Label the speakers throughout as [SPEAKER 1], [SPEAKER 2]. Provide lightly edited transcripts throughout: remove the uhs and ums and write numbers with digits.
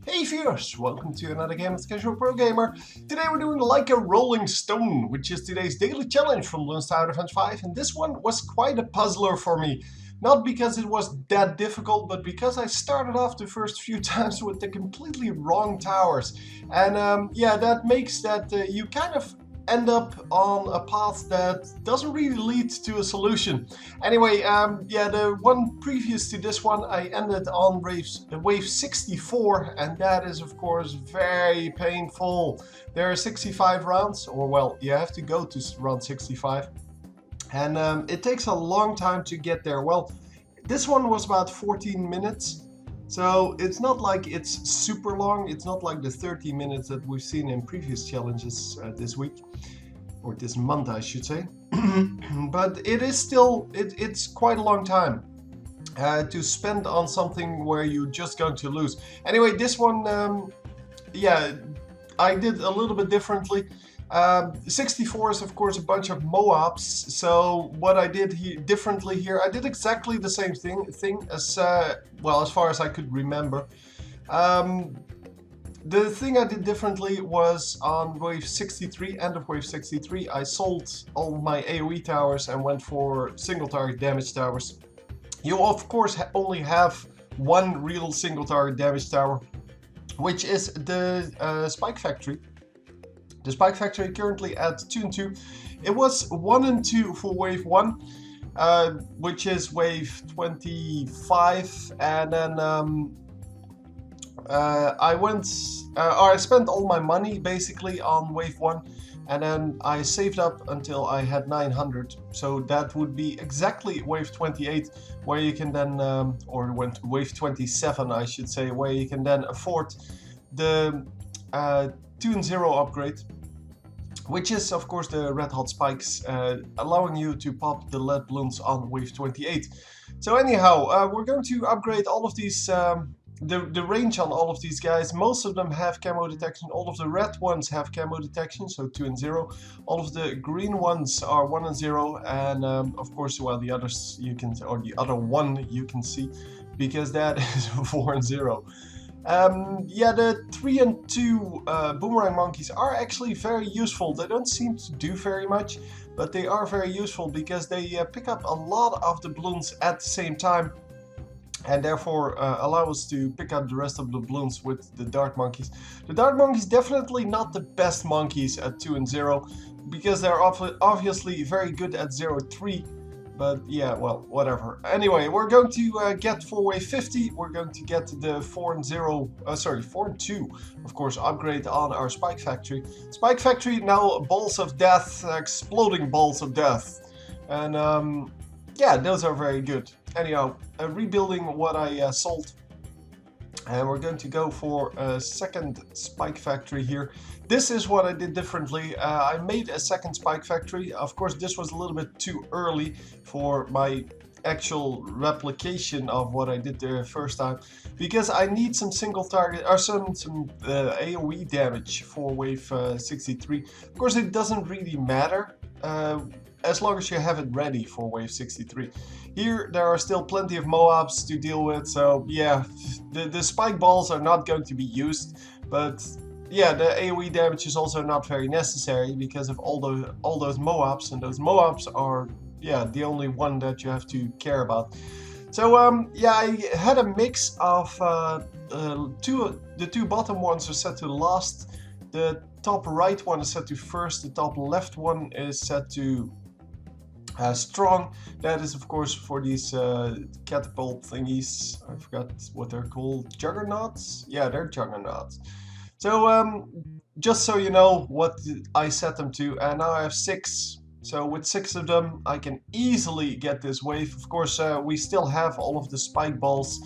[SPEAKER 1] Hey viewers, welcome to another game with Casual Pro Gamer. Today we're doing Like a Rolling Stone, which is today's daily challenge from Bloons Tower Defense 5, and this one was quite a puzzler for me. Not because it was that difficult, but because I started off the first few times with the completely wrong towers. And yeah, that makes that you kind of end up on a path that doesn't really lead to a solution. Anyway, yeah, the one previous to this one, I ended on wave 64, and that is of course very painful. There are 65 rounds, or well, you have to go to round 65, and it takes a long time to get there. Well, this one was about 14 minutes. So it's not like it's super long. It's not like the 30 minutes that we've seen in previous challenges this week, or this month I should say. But it is still, it's quite a long time to spend on something where you're just going to lose. Anyway, this one, yeah, I did a little bit differently. 64 is of course a bunch of Moabs, so what I did differently here, I did exactly the same thing as, well, as far as I could remember. The thing I did differently was on wave 63, end of wave 63, I sold all my AoE towers and went for single target damage towers. You of course only have one real single target damage tower, which is the Spike Factory. The Spike Factory currently at 2 and 2. It was 1 and 2 for wave 1, which is wave 25, and then I spent all my money basically on wave 1, and then I saved up until I had 900. So that would be exactly wave 28, where you can then, or wave 27 I should say, where you can then afford the 2 and 0 upgrade, which is of course the red hot spikes, allowing you to pop the lead balloons on wave 28. So anyhow, we're going to upgrade all of these, the range on all of these guys. Most of them have camo detection. All of the red ones have camo detection, so 2 and 0. All of the green ones are 1 and 0, and of course, well, the others you can, or the other one you can see, because that is 4 and 0. Yeah, the 3 and 2 boomerang monkeys are actually very useful. They don't seem to do very much, but they are very useful because they pick up a lot of the balloons at the same time, and therefore allow us to pick up the rest of the balloons with the dart monkeys. The dart monkeys definitely not the best monkeys at 2 and 0, because they're obviously very good at 0-3. But yeah, well, whatever. Anyway, we're going to get for wave 50. We're going to get the 4 and 0, sorry, 4 and 2, of course, upgrade on our Spike Factory. Spike Factory now balls of death, exploding balls of death, and yeah, those are very good. Anyhow, rebuilding what I sold. And we're going to go for a second Spike Factory here. This is what I did differently. I made a second Spike Factory. Of course, this was a little bit too early for my actual replication of what I did the first time, because I need some single target, or some AoE damage for wave 63. Of course, it doesn't really matter as long as you have it ready for wave 63. Here there are still plenty of Moabs to deal with, so yeah, the spike balls are not going to be used, but yeah, the AoE damage is also not very necessary because of all those Moabs, and those Moabs are, yeah, the only one that you have to care about. So yeah, I had a mix of the two bottom ones are set to last, the top right one is set to first, the top left one is set to strong. That is of course for these catapult thingies. I forgot what they're called. Juggernauts? Yeah, they're juggernauts. So just so you know what I set them to, and now I have 6. So with 6 of them I can easily get this wave. Of course we still have all of the spike balls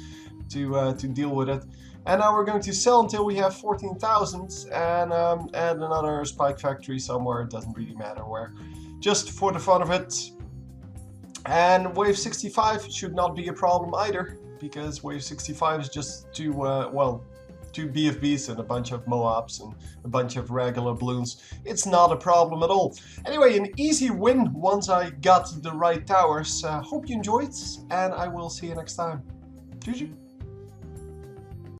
[SPEAKER 1] to deal with it. And now we're going to sell until we have 14,000 and add another Spike Factory somewhere. It doesn't really matter where, just for the fun of it. And wave 65 should not be a problem either, because wave 65 is just two, well, 2 BFBs and a bunch of Moabs and a bunch of regular Bloons. It's not a problem at all. Anyway, an easy win once I got the right towers. Hope you enjoyed, and I will see you next time. GG.